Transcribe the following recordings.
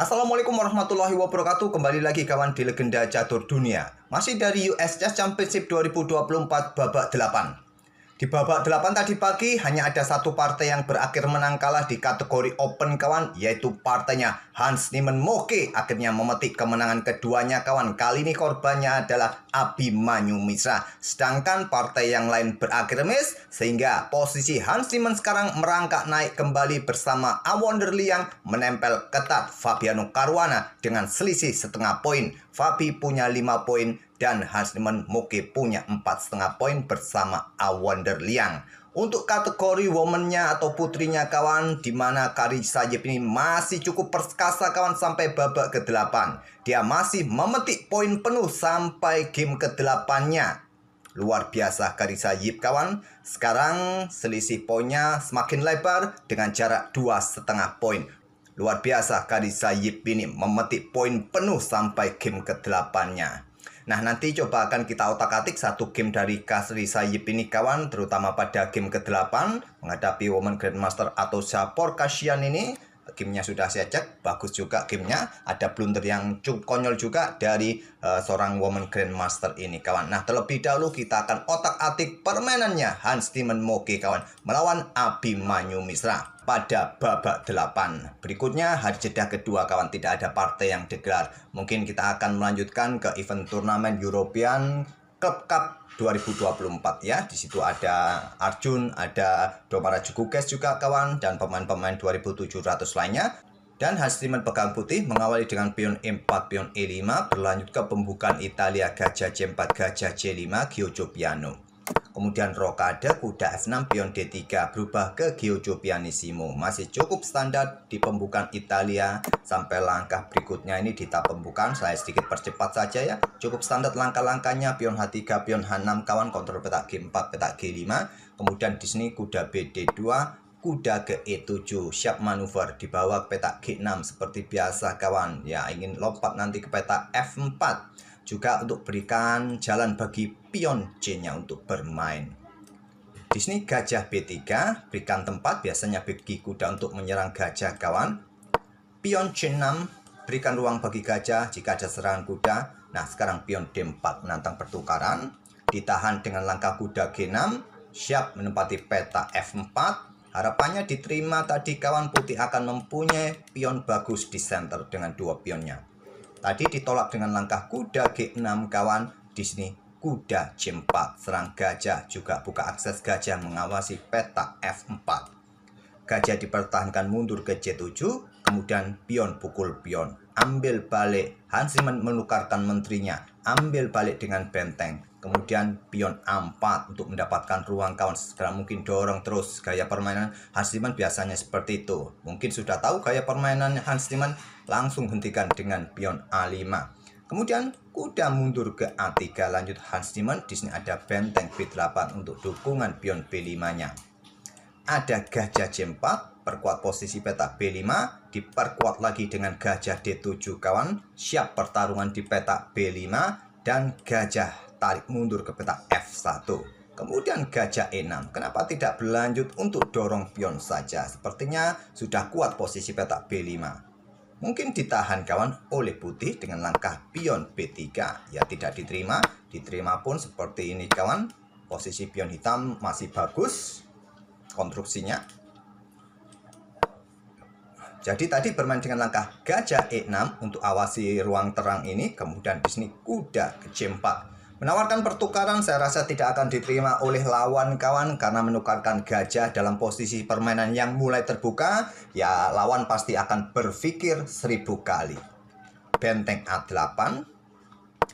Assalamualaikum warahmatullahi wabarakatuh. Kembali lagi kawan di Legenda Catur Dunia. Masih dari US Chess Championship 2024 babak 8. Di babak 8 tadi pagi hanya ada satu partai yang berakhir menang kalah di kategori Open kawan, yaitu partainya Hans Niemann Moke akhirnya memetik kemenangan keduanya kawan. Kali ini korbannya adalah Abhimanyu Mishra. Sedangkan partai yang lain berakhir miss sehingga posisi Hans Niemann sekarang merangkak naik kembali bersama Awonder Liang menempel ketat Fabiano Caruana dengan selisih setengah poin. Fabi punya 5 poin dan Hans Niemann Moke punya 4,5 poin bersama Awonder Liang. Untuk kategori woman-nya atau putrinya kawan, di mana Karisha Yip ini masih cukup perkasa kawan sampai babak ke-8. Dia masih memetik poin penuh sampai game ke-8-nya. Luar biasa Karisha Yip kawan. Sekarang selisih poinnya semakin lebar dengan jarak 2,5 poin. Luar biasa Karisha Yip ini memetik poin penuh sampai game ke-8-nya. Nah, nanti coba akan kita otak-atik satu game dari Karisha Yip ini kawan, terutama pada game ke-8 menghadapi Women Grandmaster atau Sapor Kasian ini. Gamenya sudah saya cek, bagus juga gamenya. Ada blunder yang cukup konyol juga dari seorang Women Grandmaster ini kawan. Nah, terlebih dahulu kita akan otak-atik permainannya Hans Niemann Moke kawan melawan Abhimanyu Mishra pada babak 8. Berikutnya hari jeda kedua kawan, tidak ada partai yang digelar. Mungkin kita akan melanjutkan ke event turnamen European Club Cup 2024 ya. Di situ ada Arjun, ada Domara Jukukes juga kawan, dan pemain-pemain 2700 lainnya. Dan Hans Niemann pegang putih mengawali dengan pion E4, pion E5, berlanjut ke pembukaan Italia gajah C4, gajah C5, Giojo Piano. Kemudian rokade, kuda F6, pion D3, berubah ke Giojo Pianissimo. Masih cukup standar di pembukaan Italia. Sampai langkah berikutnya ini di tahap pembukaan, saya sedikit percepat saja ya. Cukup standar langkah-langkahnya, pion H3, pion H6 kawan, kontrol petak G4, petak G5. Kemudian di sini kuda BD2, kuda ke E7, siap manuver di bawah petak G6 seperti biasa kawan. Ya, ingin lompat nanti ke petak F4. Juga untuk berikan jalan bagi pion C-nya untuk bermain. Di sini gajah B3, berikan tempat biasanya bagi kuda untuk menyerang gajah kawan. Pion C6, berikan ruang bagi gajah jika ada serangan kuda. Nah, sekarang pion D4 menantang pertukaran. Ditahan dengan langkah kuda G6, siap menempati petak F4. Harapannya diterima tadi kawan, putih akan mempunyai pion bagus di center dengan dua pionnya. Tadi ditolak dengan langkah kuda G6 kawan. Di sini kuda C4 serang gajah, juga buka akses gajah mengawasi petak F4. Gajah dipertahankan mundur ke C7, kemudian pion pukul pion. Ambil balik, Hans Niemann menukarkan menterinya, ambil balik dengan benteng. Kemudian pion A4 untuk mendapatkan ruang kawan. Segera mungkin dorong terus. Gaya permainan Hans Niemann biasanya seperti itu. Mungkin sudah tahu gaya permainan Hans Niemann, langsung hentikan dengan pion A5. Kemudian kuda mundur ke A3, lanjut Hans Niemann. Di sini ada benteng B8 untuk dukungan pion B5-nya. Ada gajah C4, perkuat posisi petak B5, diperkuat lagi dengan gajah D7 kawan, siap pertarungan di petak B5, dan gajah tarik mundur ke petak F1. Kemudian gajah E6. Kenapa tidak berlanjut untuk dorong pion saja? Sepertinya sudah kuat posisi petak B5. Mungkin ditahan kawan oleh putih dengan langkah pion B3. Ya, tidak diterima. Diterima pun seperti ini kawan. Posisi pion hitam masih bagus konstruksinya. Jadi tadi bermain dengan langkah gajah E6 untuk awasi ruang terang ini. Kemudian di sini kuda ke C4. Menawarkan pertukaran saya rasa tidak akan diterima oleh lawan kawan, karena menukarkan gajah dalam posisi permainan yang mulai terbuka, ya lawan pasti akan berpikir 1000 kali. Benteng A8.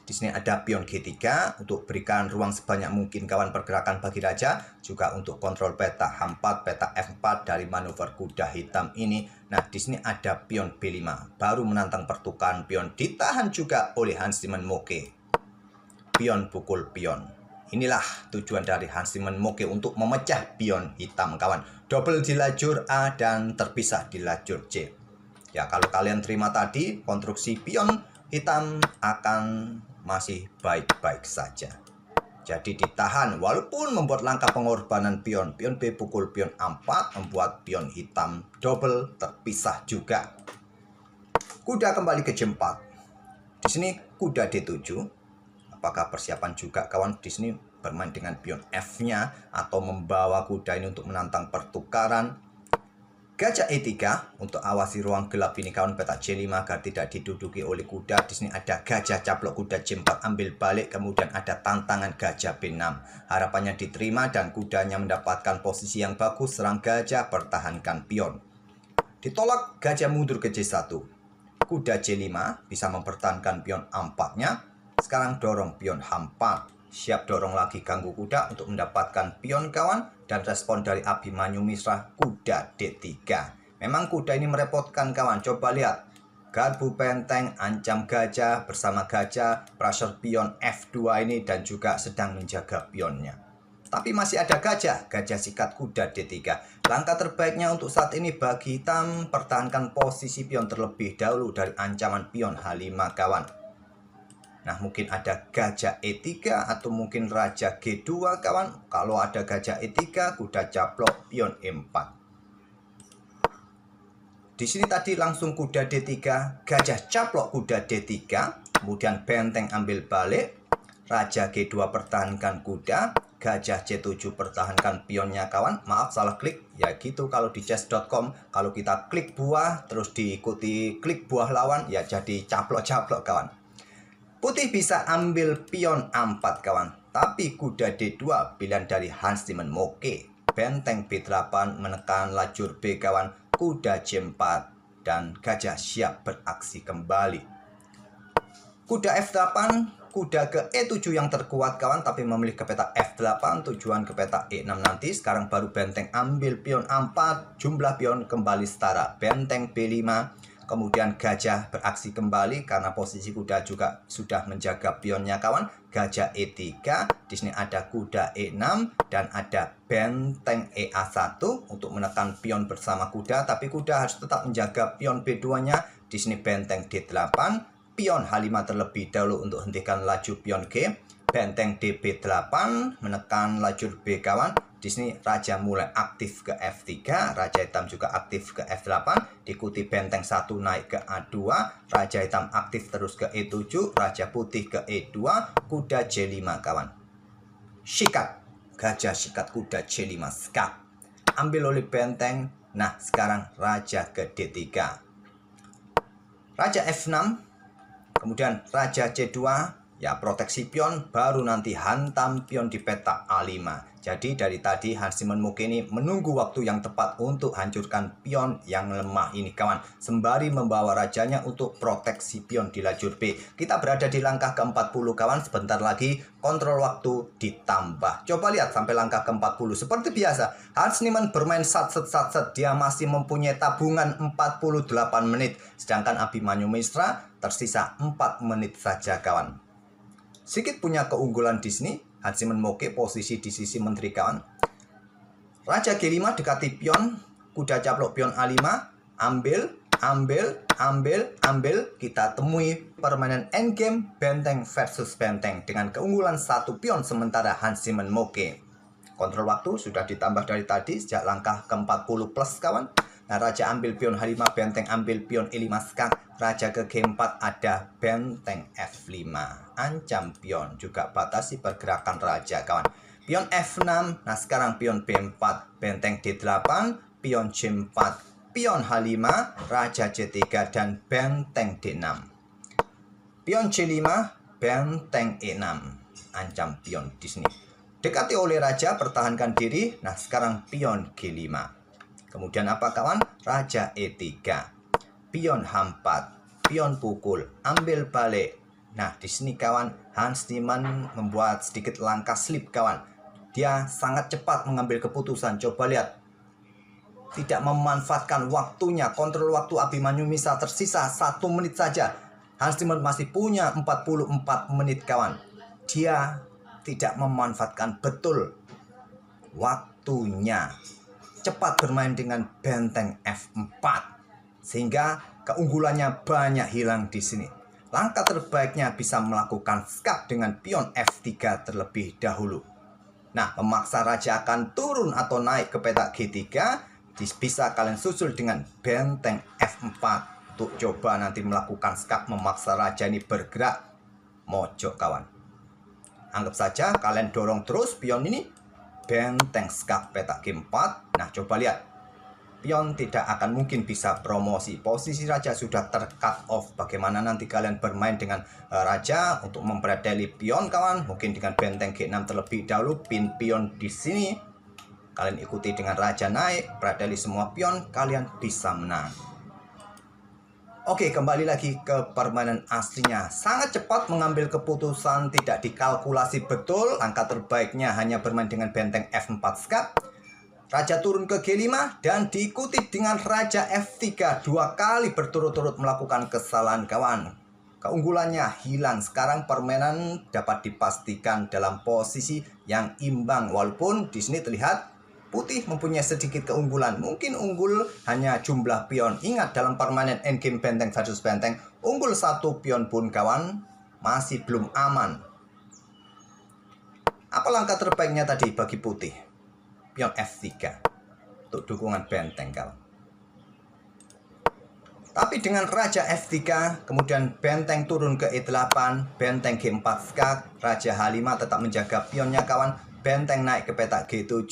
Di sini ada pion G3 untuk berikan ruang sebanyak mungkin kawan pergerakan bagi raja, juga untuk kontrol petak H4, petak F4 dari manuver kuda hitam ini. Nah, di sini ada pion B5, baru menantang pertukaran pion, ditahan juga oleh Hans Niemann Moke. Pion pukul pion. Inilah tujuan dari Hans Niemann Moke untuk memecah pion hitam kawan. Double di lajur A dan terpisah di lajur C. Ya, kalau kalian terima tadi, konstruksi pion hitam akan masih baik-baik saja. Jadi ditahan walaupun membuat langkah pengorbanan pion. Pion B pukul pion A4 membuat pion hitam double terpisah juga. Kuda kembali ke J4. Di sini kuda D7. Apakah persiapan juga kawan di sini bermain dengan pion F-nya atau membawa kuda ini untuk menantang pertukaran? Gajah E3 untuk awasi ruang gelap ini kawan, petak C5 agar tidak diduduki oleh kuda. Di sini ada gajah caplok kuda C4 ambil balik, kemudian ada tantangan gajah B6. Harapannya diterima dan kudanya mendapatkan posisi yang bagus, serang gajah, pertahankan pion. Ditolak, gajah mundur ke C1. Kuda C5 bisa mempertahankan pion A4-nya. Sekarang dorong pion H4. Siap dorong lagi ganggu kuda untuk mendapatkan pion kawan. Dan respon dari Abimanyu Mishra, kuda D3. Memang kuda ini merepotkan kawan. Coba lihat. Garbu benteng, ancam gajah, bersama gajah, pressure pion F2 ini dan juga sedang menjaga pionnya. Tapi masih ada gajah sikat kuda D3. Langkah terbaiknya untuk saat ini bagi hitam, pertahankan posisi pion terlebih dahulu dari ancaman pion H5 kawan. Nah, mungkin ada gajah E3 atau mungkin raja G2 kawan. Kalau ada gajah E3, kuda caplok pion E4. Di sini tadi langsung kuda D3, gajah caplok kuda D3, kemudian benteng ambil balik, raja G2 pertahankan kuda, gajah C7 pertahankan pionnya kawan. Maaf salah klik. Ya gitu kalau di chess.com, kalau kita klik buah terus diikuti klik buah lawan ya jadi caplok-caplok kawan. Putih bisa ambil pion A4 kawan. Tapi kuda D2 pilihan dari Hans Tiemann Moke. Benteng B8 menekan lajur B kawan. Kuda C4 dan gajah siap beraksi kembali. Kuda F8, kuda ke E7 yang terkuat kawan, tapi memilih ke petak F8, tujuan ke petak E6 nanti. Sekarang baru benteng ambil pion A4, jumlah pion kembali setara. Benteng B5, kemudian gajah beraksi kembali karena posisi kuda juga sudah menjaga pionnya kawan. Gajah E3, di sini ada kuda E6 dan ada benteng EA1 untuk menekan pion bersama kuda, tapi kuda harus tetap menjaga pion B2-nya. Di sini benteng D8. Pion H5 terlebih dahulu untuk hentikan laju pion G. Benteng DB8 menekan lajur B kawan. Di sini raja mulai aktif ke F3, raja hitam juga aktif ke F8, diikuti benteng 1 naik ke A2, raja hitam aktif terus ke E7, raja putih ke E2, kuda C5 kawan. Sikat, gajah sikat kuda C5 skat. Ambil oleh benteng. Nah, sekarang raja ke D3. Raja F6. Kemudian raja C2, ya proteksi pion, baru nanti hantam pion di petak A5. Jadi dari tadi Hans Tiemann Moke ini menunggu waktu yang tepat untuk hancurkan pion yang lemah ini kawan. Sembari membawa rajanya untuk proteksi pion di lajur B. Kita berada di langkah ke-40 kawan, sebentar lagi kontrol waktu ditambah. Coba lihat sampai langkah ke-40. Seperti biasa, Hans Tiemann bermain sat-set. Dia masih mempunyai tabungan 48 menit. Sedangkan Abimanyu Mishra tersisa 4 menit saja kawan. Sedikit punya keunggulan di sini. Hans Tiemann Moke posisi di sisi menteri kawan. Raja G5 dekati pion. Kuda caplok pion A5. Ambil. Kita temui permainan endgame benteng versus benteng dengan keunggulan 1 pion sementara Hans Tiemann Moke. Kontrol waktu sudah ditambah dari tadi sejak langkah ke-40 plus kawan. Nah, raja ambil pion H5, benteng ambil pion E5 skat. Raja ke G4 ada benteng F5. Ancam pion, juga batasi pergerakan raja kawan. Pion F6, nah sekarang pion B4, benteng D8, pion C4, pion H5, raja C3 dan benteng D6. Pion C5, benteng E6. Ancam pion di sini. Dekati oleh raja, pertahankan diri. Nah, sekarang pion G5. Kemudian apa kawan? Raja E3. Pion H4. Pion pukul. Ambil balik. Nah, di sini kawan, Hans Tiemann membuat sedikit langkah slip kawan. Dia sangat cepat mengambil keputusan. Coba lihat. Tidak memanfaatkan waktunya. Kontrol waktu Abimanyu Mishra tersisa 1 menit saja. Hans Tiemann masih punya 44 menit kawan. Dia tidak memanfaatkan betul waktunya. Cepat bermain dengan benteng F4 sehingga keunggulannya banyak hilang di sini. Langkah terbaiknya bisa melakukan skat dengan pion F3 terlebih dahulu. Nah, pemaksa raja akan turun atau naik ke petak G3. Bisa kalian susul dengan benteng F4. untuk coba nanti melakukan skak memaksa raja ini bergerak mojok kawan. Anggap saja kalian dorong terus pion ini, benteng skak petak G4. Nah coba lihat, pion tidak akan mungkin bisa promosi. Posisi raja sudah ter-cut off. Bagaimana nanti kalian bermain dengan raja untuk mempredeli pion kawan? Mungkin dengan benteng G6 terlebih dahulu, pin pion di sini. Kalian ikuti dengan raja naik, predeli semua pion, kalian bisa menang. Oke, kembali lagi ke permainan aslinya. Sangat cepat mengambil keputusan, tidak dikalkulasi betul. Langkah terbaiknya hanya bermain dengan benteng F4 skak. Raja turun ke G5 dan diikuti dengan raja F3. 2 kali berturut-turut melakukan kesalahan kawan. Keunggulannya hilang. Sekarang permainan dapat dipastikan dalam posisi yang imbang. Walaupun di sini terlihat putih mempunyai sedikit keunggulan. Mungkin unggul hanya jumlah pion. Ingat dalam permainan endgame benteng versus benteng, unggul 1 pion pun kawan masih belum aman. Apa langkah terbaiknya tadi bagi putih? Pion F3 untuk dukungan benteng kawan. Tapi dengan raja F3, kemudian benteng turun ke E8, benteng G4 skak, raja H5 tetap menjaga pionnya kawan, benteng naik ke petak G7,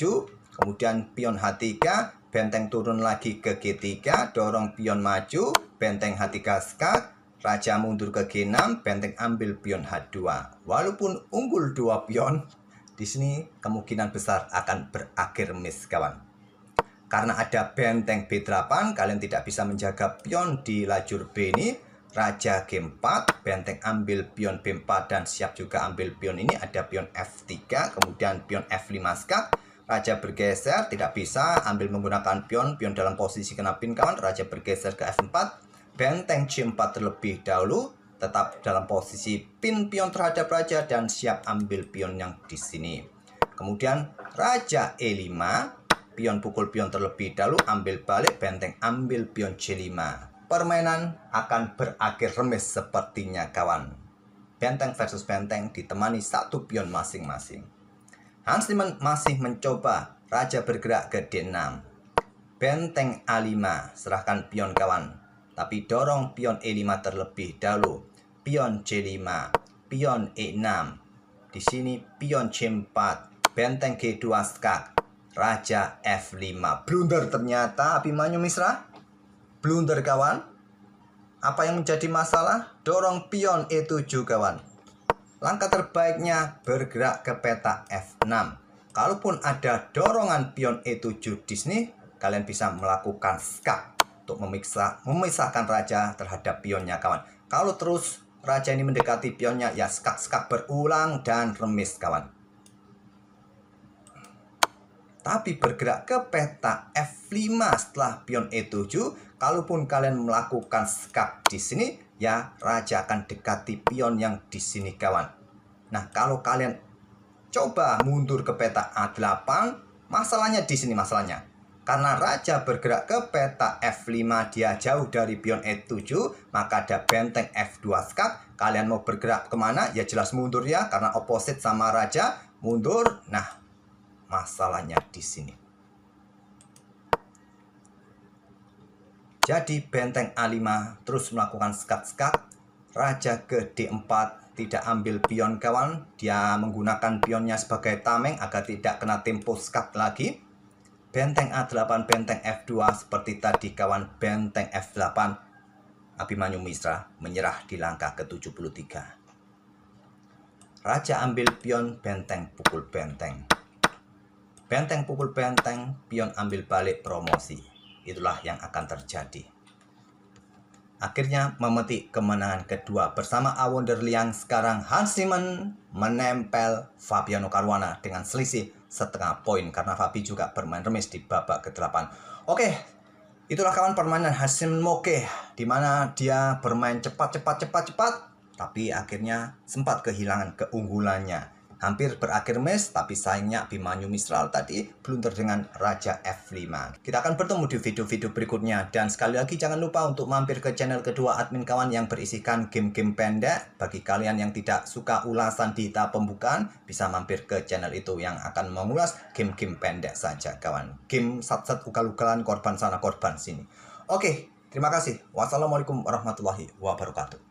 kemudian pion H3, benteng turun lagi ke G3, dorong pion maju, benteng H3 skak, raja mundur ke G6, benteng ambil pion H2. Walaupun unggul 2 pion, di sini kemungkinan besar akan berakhir miss kawan. Karena ada benteng B8, kalian tidak bisa menjaga pion di lajur B ini. Raja G4, benteng ambil pion B4 dan siap juga ambil pion ini. Ada pion F3, kemudian pion F5 skak. Raja bergeser, tidak bisa ambil menggunakan pion dalam posisi kena pin kawan. Raja bergeser ke F4, benteng C4 terlebih dahulu. Tetap dalam posisi pin pion terhadap raja dan siap ambil pion yang di sini. Kemudian raja E5, pion pukul pion terlebih dahulu, ambil balik, benteng ambil pion C5. Permainan akan berakhir remis sepertinya kawan. Benteng versus benteng ditemani 1 pion masing-masing. Hans Niemann masih mencoba, raja bergerak ke D6. Benteng A5, serahkan pion kawan. Tapi dorong pion E5 terlebih dahulu. Pion C5, pion E6. Di sini pion C4, benteng G2 skak. Raja F5. Blunder ternyata Abimanyu Mishra. Blunder kawan. Apa yang menjadi masalah? Dorong pion E7 kawan. Langkah terbaiknya bergerak ke peta F6. Kalaupun ada dorongan pion E7 di sini, kalian bisa melakukan skak untuk memisahkan raja terhadap pionnya kawan. Kalau terus raja ini mendekati pionnya, ya skak-skak berulang dan remis kawan. Tapi bergerak ke peta F5 setelah pion E7, kalaupun kalian melakukan skak di sini, ya raja akan dekati pion yang di sini kawan. Nah, kalau kalian coba mundur ke peta A8, masalahnya di sini masalahnya. Karena raja bergerak ke peta F5, dia jauh dari pion E7, maka ada benteng F2 skak. Kalian mau bergerak kemana? Ya jelas mundur ya, karena opposite sama raja, mundur. Nah, masalahnya di sini. Jadi benteng A5 terus melakukan skak-skak. Raja ke D4 tidak ambil pion kawan. Dia menggunakan pionnya sebagai tameng agar tidak kena tempo skak lagi. Benteng A8, benteng F2 seperti tadi kawan, benteng F8. Abimanyu Mishra menyerah di langkah ke-73. Raja ambil pion, benteng pukul benteng. Benteng pukul benteng, pion ambil balik, promosi. Itulah yang akan terjadi. Akhirnya memetik kemenangan kedua bersama Awonder Liang. Sekarang Hans Niemann menempel Fabiano Caruana dengan selisih setengah poin karena Fabi juga bermain remis di babak ke-8. Oke, itulah kawan permainan Hans Niemann Moke, di mana dia bermain cepat, tapi akhirnya sempat kehilangan keunggulannya. Hampir berakhir match, tapi sayangnya Abimanyu Mishra tadi blunder dengan Raja F5. Kita akan bertemu di video-video berikutnya. Dan sekali lagi jangan lupa untuk mampir ke channel kedua admin kawan yang berisikan game-game pendek. Bagi kalian yang tidak suka ulasan di tahap pembukaan, bisa mampir ke channel itu yang akan mengulas game-game pendek saja kawan. Game sat-sat ugal-ugalan, korban sana korban sini. Oke, Terima kasih. Wassalamualaikum warahmatullahi wabarakatuh.